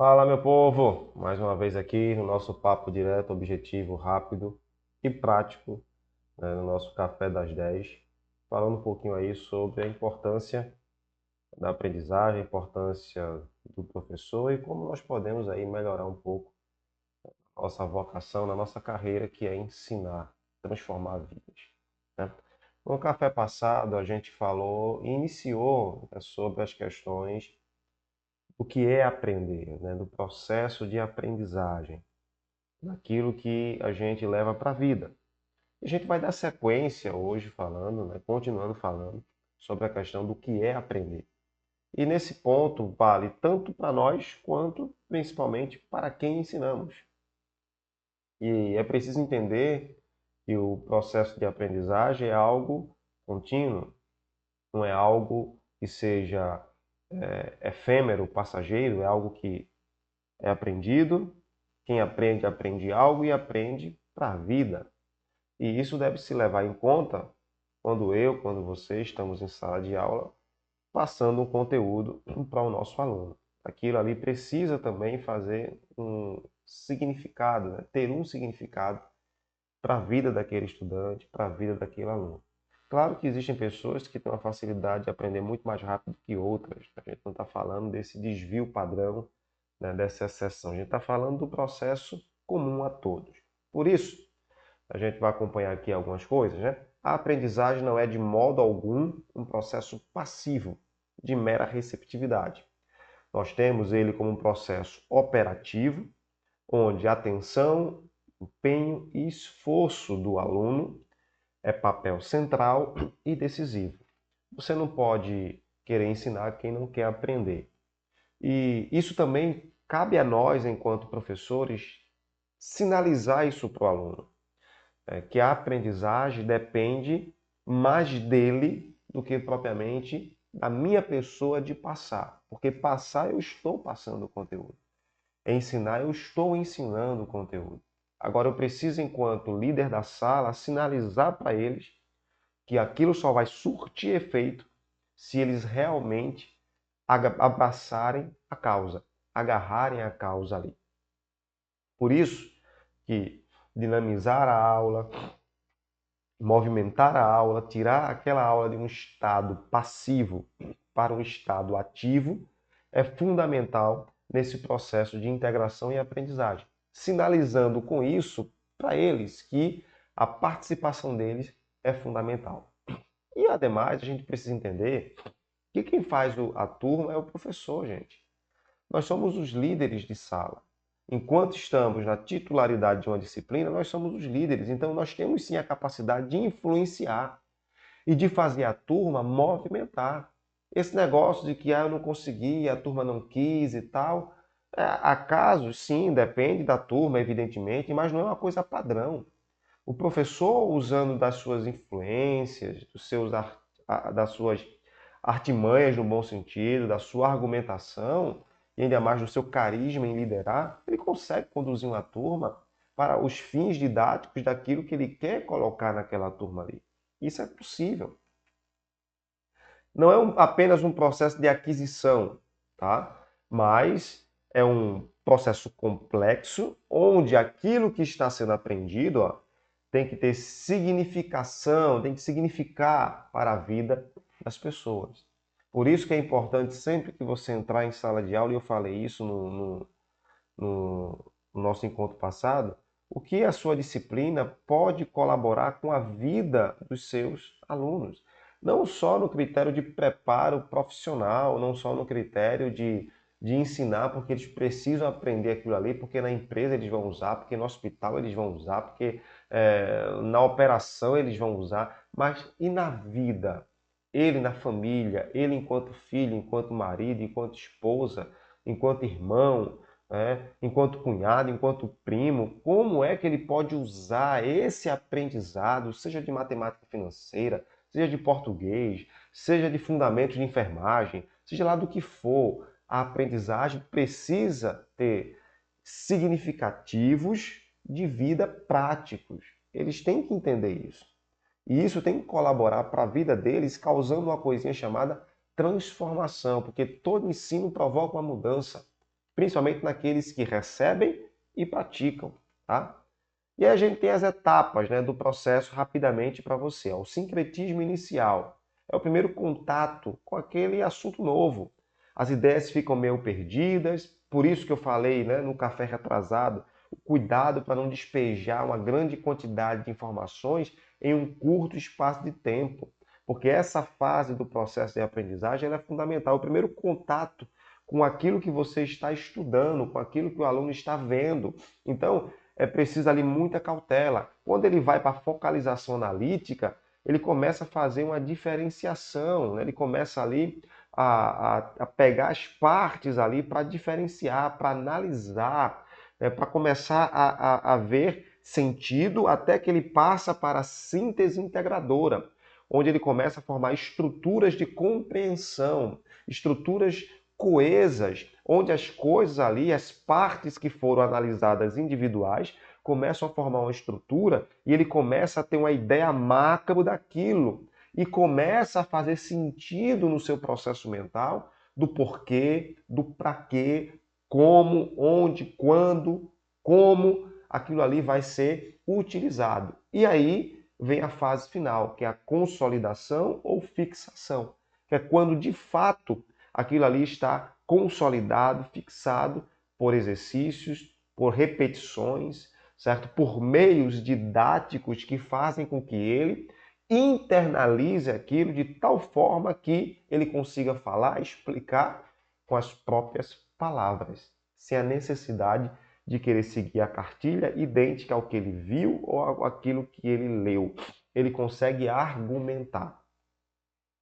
Fala, meu povo! Mais uma vez aqui no nosso papo direto, objetivo, rápido e prático, né, no nosso Café das 10, falando um pouquinho aí sobre a importância da aprendizagem, a importância do professor e como nós podemos aí melhorar um pouco a nossa vocação na nossa carreira, que é ensinar, transformar vidas, né? No café passado, a gente falou e iniciou, né, sobre as questões do que é aprender, né, do processo de aprendizagem, daquilo que a gente leva para a vida. A gente vai dar sequência hoje falando, né, continuando falando sobre a questão do que é aprender. E nesse ponto vale tanto para nós quanto principalmente para quem ensinamos. E é preciso entender que o processo de aprendizagem é algo contínuo, não é algo que seja efêmero, passageiro, é algo que é aprendido. Quem aprende, aprende algo e aprende para a vida. E isso deve se levar em conta quando você estamos em sala de aula, passando um conteúdo para o nosso aluno. Aquilo ali precisa também fazer um significado, né? Ter um significado para a vida daquele estudante, para a vida daquele aluno. Claro que existem pessoas que têm uma facilidade de aprender muito mais rápido que outras. A gente não está falando desse desvio padrão, né, dessa exceção. A gente está falando do processo comum a todos. Por isso, a gente vai acompanhar aqui algumas coisas, né? A aprendizagem não é de modo algum um processo passivo, de mera receptividade. Nós temos ele como um processo operativo, onde atenção, empenho e esforço do aluno é papel central e decisivo. Você não pode querer ensinar quem não quer aprender. E isso também cabe a nós, enquanto professores, sinalizar isso para o aluno, que a aprendizagem depende mais dele do que propriamente da minha pessoa de passar. Porque passar eu estou passando o conteúdo. Ensinar eu estou ensinando o conteúdo. Agora eu preciso, enquanto líder da sala, sinalizar para eles que aquilo só vai surtir efeito se eles realmente abraçarem a causa, agarrarem a causa ali. Por isso que dinamizar a aula, movimentar a aula, tirar aquela aula de um estado passivo para um estado ativo é fundamental nesse processo de integração e aprendizagem, sinalizando com isso para eles que a participação deles é fundamental. E ademais, a gente precisa entender que quem faz a turma é o professor, gente. Nós somos os líderes de sala. Enquanto estamos na titularidade de uma disciplina, nós somos os líderes. Então, nós temos sim a capacidade de influenciar e de fazer a turma movimentar. Esse negócio de que eu não consegui, a turma não quis e tal, há casos, sim, depende da turma, evidentemente, mas não é uma coisa padrão. O professor, usando das suas influências, das suas artimanhas no bom sentido, da sua argumentação, e ainda mais do seu carisma em liderar, ele consegue conduzir uma turma para os fins didáticos daquilo que ele quer colocar naquela turma ali. Isso é possível. Não é apenas um processo de aquisição, tá? Mas é um processo complexo onde aquilo que está sendo aprendido, ó, tem que ter significação, tem que significar para a vida das pessoas. Por isso que é importante sempre que você entrar em sala de aula, e eu falei isso no nosso encontro passado, o que a sua disciplina pode colaborar com a vida dos seus alunos. Não só no critério de preparo profissional, não só no critério de ensinar, porque eles precisam aprender aquilo ali, porque na empresa eles vão usar, porque no hospital eles vão usar, porque na operação eles vão usar, mas e na vida? Ele na família, ele enquanto filho, enquanto marido, enquanto esposa, enquanto irmão, enquanto cunhado, enquanto primo, como é que ele pode usar esse aprendizado, seja de matemática financeira, seja de português, seja de fundamentos de enfermagem, seja lá do que for, a aprendizagem precisa ter significativos de vida práticos. Eles têm que entender isso. E isso tem que colaborar para a vida deles, causando uma coisinha chamada transformação, porque todo ensino provoca uma mudança. principalmente naqueles que recebem e praticam, tá? E aí a gente tem as etapas, né, do processo rapidamente para você. Ó. O sincretismo inicial é o primeiro contato com aquele assunto novo. As ideias ficam meio perdidas, por isso que eu falei, né, no café retrasado, o cuidado para não despejar uma grande quantidade de informações em um curto espaço de tempo. Porque essa fase do processo de aprendizagem ela é fundamental. O primeiro contato com aquilo que você está estudando, com aquilo que o aluno está vendo. Então, é preciso ali muita cautela. Quando ele vai para a focalização analítica, ele começa a fazer uma diferenciação, né? Ele começa ali a pegar as partes ali para diferenciar, para analisar, né? Para começar a ver sentido até que ele passa para a síntese integradora, onde ele começa a formar estruturas de compreensão, estruturas coesas, onde as coisas ali, as partes que foram analisadas individuais, começam a formar uma estrutura e ele começa a ter uma ideia macro daquilo e começa a fazer sentido no seu processo mental do porquê, do para quê, como, onde, quando, como aquilo ali vai ser utilizado. E aí vem a fase final, que é a consolidação ou fixação, que é quando de fato aquilo ali está consolidado, fixado por exercícios, por repetições, certo? Por meios didáticos que fazem com que ele internalize aquilo de tal forma que ele consiga falar, explicar com as próprias palavras, sem a necessidade de querer seguir a cartilha idêntica ao que ele viu ou aquilo que ele leu. Ele consegue argumentar.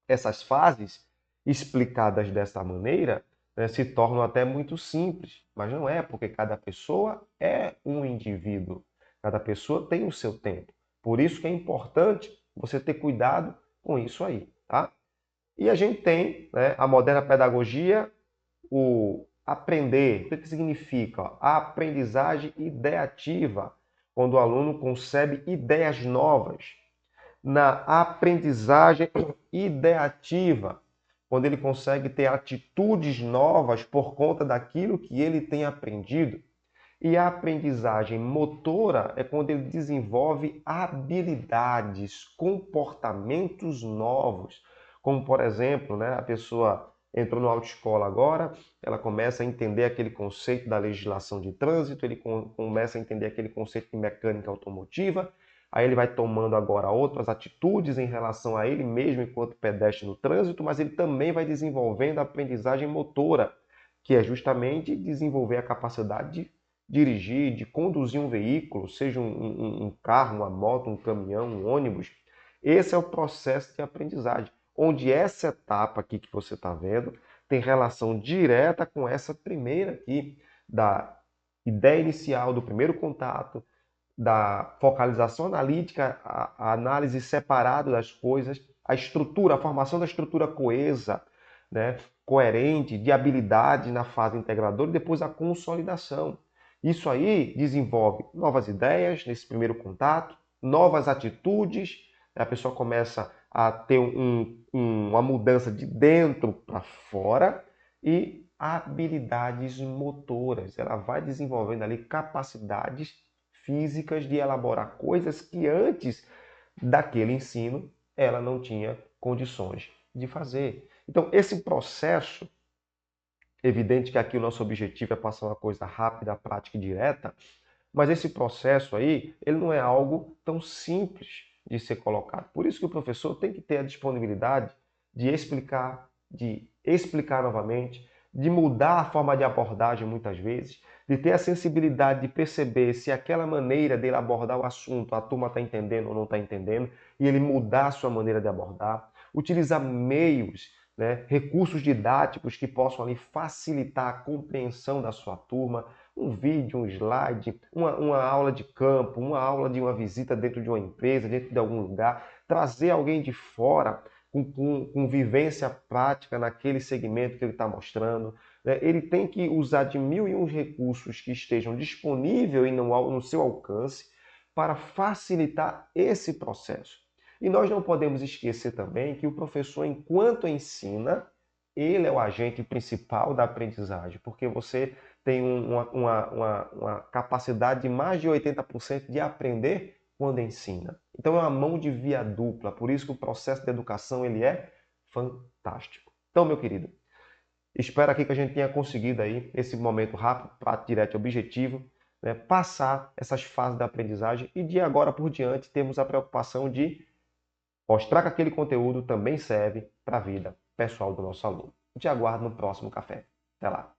Essas fases, explicadas dessa maneira, né, se tornam até muito simples, mas não é, porque cada pessoa é um indivíduo, cada pessoa tem o seu tempo. Por isso que é importante você ter cuidado com isso aí, tá? E a gente tem, né, a moderna pedagogia, o aprender. O que significa? A aprendizagem ideativa, quando o aluno concebe ideias novas. Na aprendizagem ideativa, quando ele consegue ter atitudes novas por conta daquilo que ele tem aprendido. E a aprendizagem motora é quando ele desenvolve habilidades, comportamentos novos. Como, por exemplo, né, a pessoa entrou na autoescola agora, ela começa a entender aquele conceito da legislação de trânsito, ele começa a entender aquele conceito de mecânica automotiva, aí ele vai tomando agora outras atitudes em relação a ele mesmo enquanto pedestre no trânsito, mas ele também vai desenvolvendo a aprendizagem motora, que é justamente desenvolver a capacidade de dirigir, de conduzir um veículo, seja um carro, uma moto, um caminhão, um ônibus. Esse é o processo de aprendizagem, onde essa etapa aqui que você está vendo tem relação direta com essa primeira aqui, da ideia inicial, do primeiro contato, da focalização analítica, a análise separada das coisas, a estrutura, a formação da estrutura coesa, né, coerente, de habilidade na fase integradora e depois a consolidação. Isso aí desenvolve novas ideias nesse primeiro contato, novas atitudes, a pessoa começa a ter uma mudança de dentro para fora e habilidades motoras. Ela vai desenvolvendo ali capacidades físicas de elaborar coisas que antes daquele ensino ela não tinha condições de fazer. Então, esse processo, evidente que aqui o nosso objetivo é passar uma coisa rápida, prática e direta, mas esse processo aí, ele não é algo tão simples de ser colocado. Por isso que o professor tem que ter a disponibilidade de explicar novamente, de mudar a forma de abordagem muitas vezes, de ter a sensibilidade de perceber se aquela maneira dele abordar o assunto a turma está entendendo ou não está entendendo, e ele mudar a sua maneira de abordar, utilizar meios, né, recursos didáticos que possam ali facilitar a compreensão da sua turma, um vídeo, um slide, uma aula de campo, uma aula de uma visita dentro de uma empresa, dentro de algum lugar, trazer alguém de fora com vivência prática naquele segmento que ele está mostrando. Né? Ele tem que usar de 1001 recursos que estejam disponíveis e no seu alcance para facilitar esse processo. E nós não podemos esquecer também que o professor, enquanto ensina, ele é o agente principal da aprendizagem, porque você tem uma capacidade de mais de 80% de aprender quando ensina. Então é uma mão de via dupla, por isso que o processo de educação ele é fantástico. Então, meu querido, espero aqui que a gente tenha conseguido aí, esse momento rápido, prático, direto e objetivo, né, passar essas fases da aprendizagem e de agora por diante temos a preocupação de mostrar que aquele conteúdo também serve para a vida pessoal do nosso aluno. Te aguardo no próximo café. Até lá!